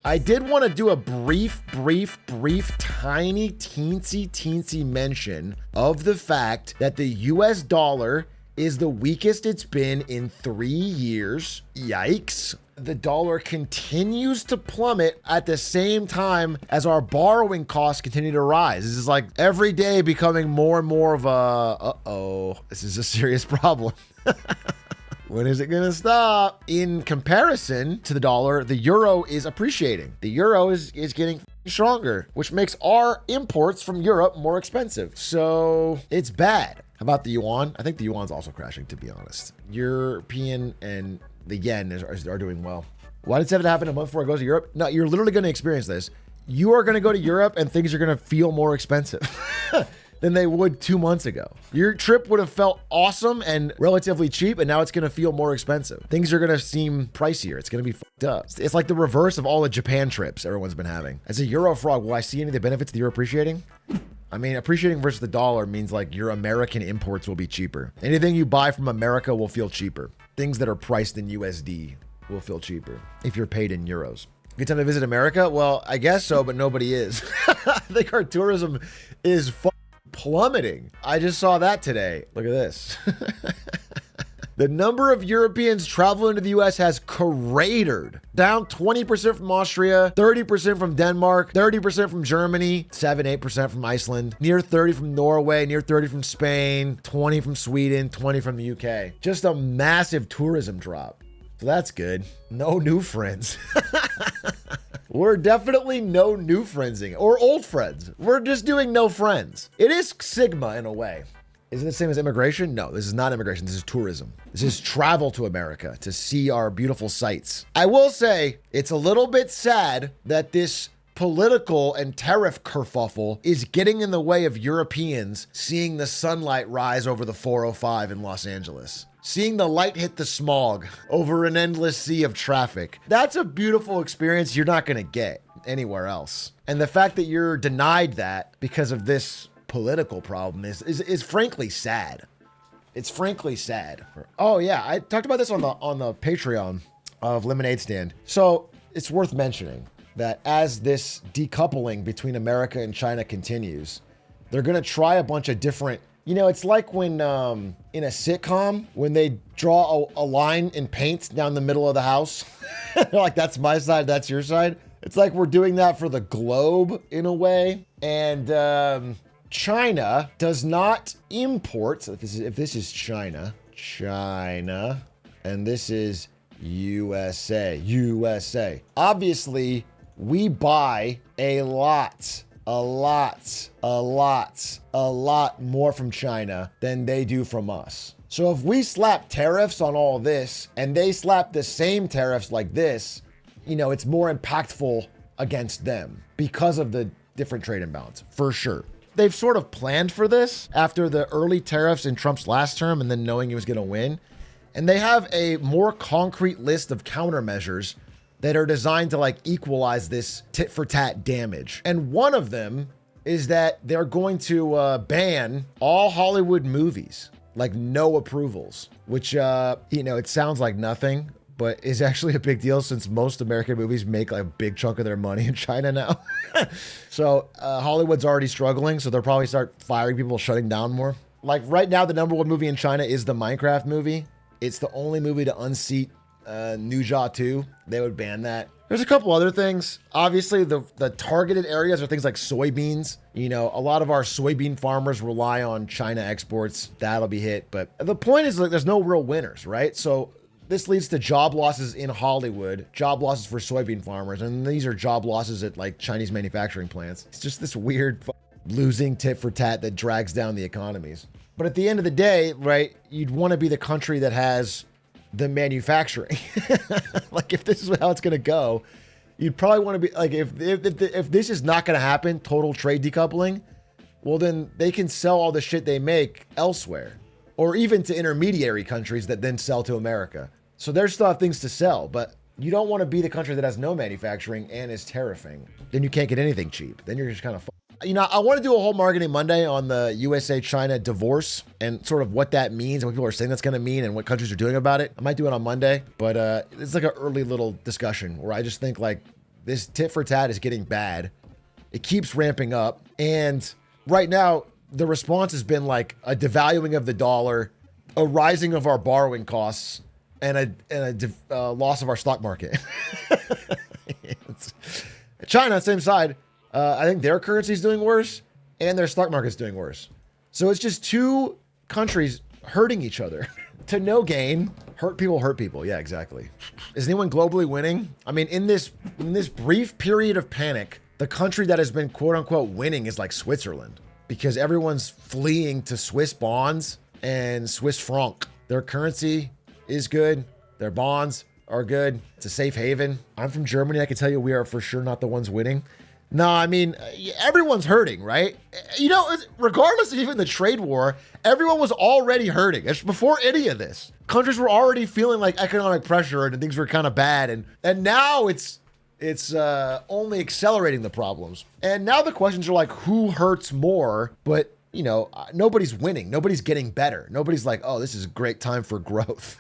I did want to do a brief, tiny, teensy mention of the fact that the US dollar is the weakest it's been in 3 years. Yikes. The dollar continues to plummet at the same time as our borrowing costs continue to rise. This is like every day becoming more and more of a, this is a serious problem. When is it going to stop? In comparison to the dollar, the euro is appreciating. The euro is getting stronger, which makes our imports from Europe more expensive. So it's bad. How about the yuan? I think the yuan's also crashing, to be honest. European and the yen are doing well. Why did it happen a month before it goes to Europe? No, you're literally going to experience this. You are going to go to Europe and things are going to feel more expensive than they would 2 months ago. Your trip would have felt awesome and relatively cheap, and now it's gonna feel more expensive. Things are gonna seem pricier. It's gonna be fucked up. It's like the reverse of all the Japan trips everyone's been having. As a Euro frog, will I see any of the benefits of the euro appreciating? I mean, appreciating versus the dollar means like your American imports will be cheaper. Anything you buy from America will feel cheaper. Things that are priced in USD will feel cheaper if you're paid in euros. Good time to visit America? Well, I guess so, but nobody is. I think our tourism is plummeting. I just saw that today. Look at this. The number of Europeans traveling to the US has cratered. Down 20% from Austria, 30% from Denmark, 30% from Germany, 8% from Iceland, near 30 from Norway, near 30 from Spain, 20 from Sweden, 20 from the UK. Just a massive tourism drop. So that's good. No new friends. We're definitely no new friendsing or old friends. We're just doing no friends. It is Sigma in a way. Is it the same as immigration? No, this is not immigration. This is tourism. This is travel to America to see our beautiful sights. I will say it's a little bit sad that this political and tariff kerfuffle is getting in the way of Europeans seeing the sunlight rise over the 405 in Los Angeles. Seeing the light hit the smog over an endless sea of traffic. That's a beautiful experience you're not gonna get anywhere else. And the fact that you're denied that because of this political problem is frankly sad. It's frankly sad. Oh yeah, I talked about this on the Patreon of Lemonade Stand. So it's worth mentioning that as this decoupling between America and China continues, they're gonna try a bunch of different. You know, it's like when in a sitcom, when they draw a line in paint down the middle of the house. They're like, that's my side, that's your side. It's like we're doing that for the globe in a way. And China does not import, so if this is China, and this is USA. Obviously, we buy a lot more from China than they do from us. So if we slap tariffs on all this and they slap the same tariffs like this, you know, it's more impactful against them because of the different trade imbalance, for sure. They've sort of planned for this after the early tariffs in Trump's last term and then knowing he was going to win. And they have a more concrete list of countermeasures that are designed to like equalize this tit for tat damage. And one of them is that they're going to ban all Hollywood movies, like no approvals, which, you know, it sounds like nothing, but is actually a big deal since most American movies make like a big chunk of their money in China now. So Hollywood's already struggling, so they'll probably start firing people, shutting down more. Like right now, the #1 movie in China is the Minecraft movie. It's the only movie to unseat Nuzha 2. They would ban that. There's a couple other things. Obviously, the targeted areas are things like soybeans. You know, a lot of our soybean farmers rely on China exports. That'll be hit. But the point is, like, there's no real winners, right? So this leads to job losses in Hollywood, job losses for soybean farmers, and these are job losses at like Chinese manufacturing plants. It's just this weird losing tit for tat that drags down the economies. But at the end of the day, right, you'd want to be the country that has the manufacturing. Like if this is how it's going to go, you'd probably want to be like, if this is not going to happen, total trade decoupling, well, then they can sell all the shit they make elsewhere, or even to intermediary countries that then sell to America. So there's still things to sell, but you don't want to be the country that has no manufacturing and is tariffing. Then you can't get anything cheap. Then you're just kind of You know, I want to do a whole Marketing Monday on the USA-China divorce and sort of what that means and what people are saying that's going to mean and what countries are doing about it. I might do it on Monday, but it's like an early little discussion where I just think like this tit for tat is getting bad. It keeps ramping up. And right now, the response has been like a devaluing of the dollar, a rising of our borrowing costs, and a loss of our stock market. China, same side. I think their currency is doing worse and their stock market is doing worse. So it's just two countries hurting each other to no gain. Hurt people. Yeah, exactly. Is anyone globally winning? I mean, in this brief period of panic, the country that has been quote unquote winning is like Switzerland, because everyone's fleeing to Swiss bonds and Swiss franc. Their currency is good. Their bonds are good. It's a safe haven. I'm from Germany. I can tell you we are for sure not the ones winning. No, I mean, everyone's hurting, right? You know, regardless of even the trade war, everyone was already hurting. It's before any of this. Countries were already feeling like economic pressure and things were kind of bad. And now it's only accelerating the problems. And now the questions are like, who hurts more? But, you know, nobody's winning. Nobody's getting better. Nobody's like, oh, this is a great time for growth.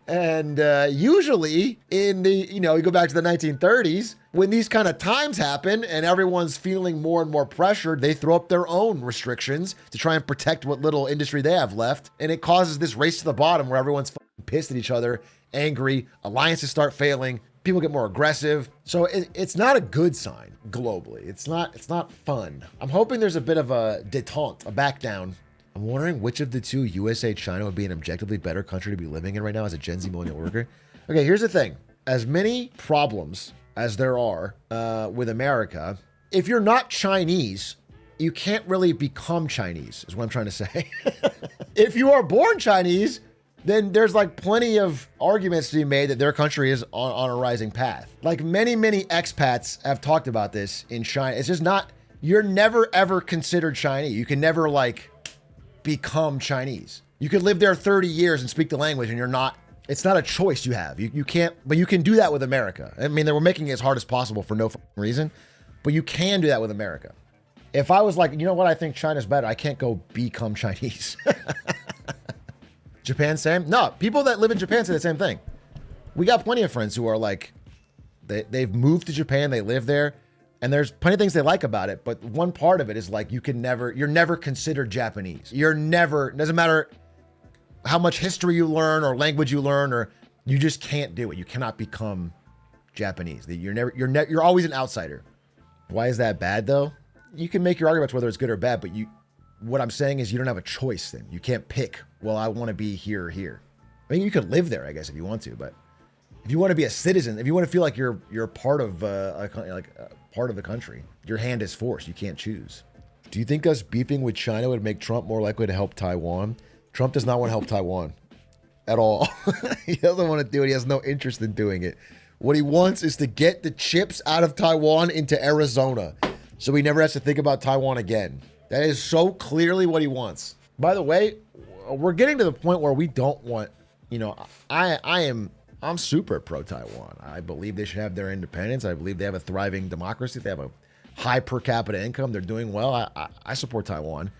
And usually in the, you go back to the 1930s, when these kind of times happen and everyone's feeling more and more pressured, they throw up their own restrictions to try and protect what little industry they have left. And it causes this race to the bottom where everyone's pissed at each other, angry, alliances start failing, people get more aggressive. So it's not a good sign globally. It's not fun. I'm hoping there's a bit of a detente, a back down. I'm wondering which of the two, USA, China, would be an objectively better country to be living in right now as a Gen Z millennial worker. Okay, here's the thing. As many problems as there are with America, if you're not Chinese, you can't really become Chinese, is what I'm trying to say. If you are born Chinese, then there's like plenty of arguments to be made that their country is on a rising path. Like many expats have talked about this in China. It's just not, you're never ever considered Chinese. You can never like become Chinese. You could live there 30 years and speak the language and you're not, it's not a choice you have. You can't, but you can do that with America. I mean, they were making it as hard as possible for no reason, but you can do that with America. If I was like, you know what, I think China's better, I can't go become Chinese. Japan, same? No, people that live in Japan say the same thing. We got plenty of friends who are like, they've moved to Japan, they live there, and there's plenty of things they like about it, but one part of it is like, you're never considered Japanese. It doesn't matter how much history you learn or language you learn, or you just can't do it. You cannot become Japanese. You're always an outsider. Why is that bad though? You can make your arguments whether it's good or bad, but what I'm saying is you don't have a choice then. You can't pick, well, I want to be here or here. I mean, you could live there, I guess, if you want to, but if you want to be a citizen, if you want to feel like you're part of part of the country, your hand is forced. You can't choose. Do you think us beefing with China would make Trump more likely to help Taiwan? Trump does not want to help Taiwan at all. He doesn't want to do it. He has no interest in doing it. What he wants is to get the chips out of Taiwan into Arizona so he never has to think about Taiwan again. That is so clearly what he wants. By the way, we're getting to the point where we don't want, I'm super pro Taiwan. I believe they should have their independence. I believe they have a thriving democracy. They have a high per capita income. They're doing well. I support Taiwan.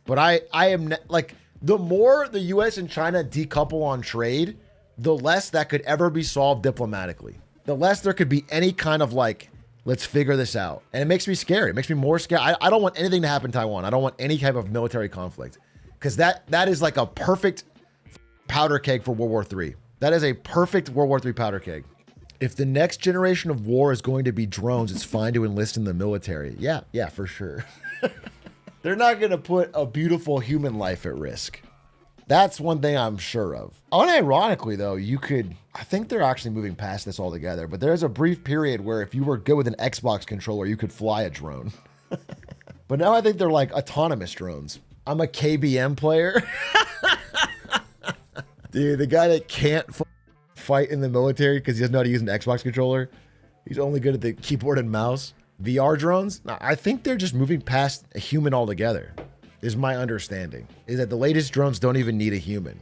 But I am like, the more the US and China decouple on trade, the less that could ever be solved diplomatically. The less there could be any kind of like, let's figure this out. And it makes me scared. It makes me more scared. I don't want anything to happen in Taiwan. I don't want any type of military conflict, because that is like a perfect powder keg for World War III. That is a perfect World War III powder keg. If the next generation of war is going to be drones, it's fine to enlist in the military. Yeah, for sure. They're not going to put a beautiful human life at risk. That's one thing I'm sure of. Unironically, though, I think they're actually moving past this altogether, but there's a brief period where if you were good with an Xbox controller, you could fly a drone. But now I think they're like autonomous drones. I'm a KBM player. Dude, the guy that can't fight in the military because he doesn't know how to use an Xbox controller. He's only good at the keyboard and mouse. VR drones? I think they're just moving past a human altogether, is my understanding. Is that the latest drones don't even need a human.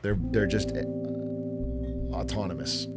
They're just autonomous.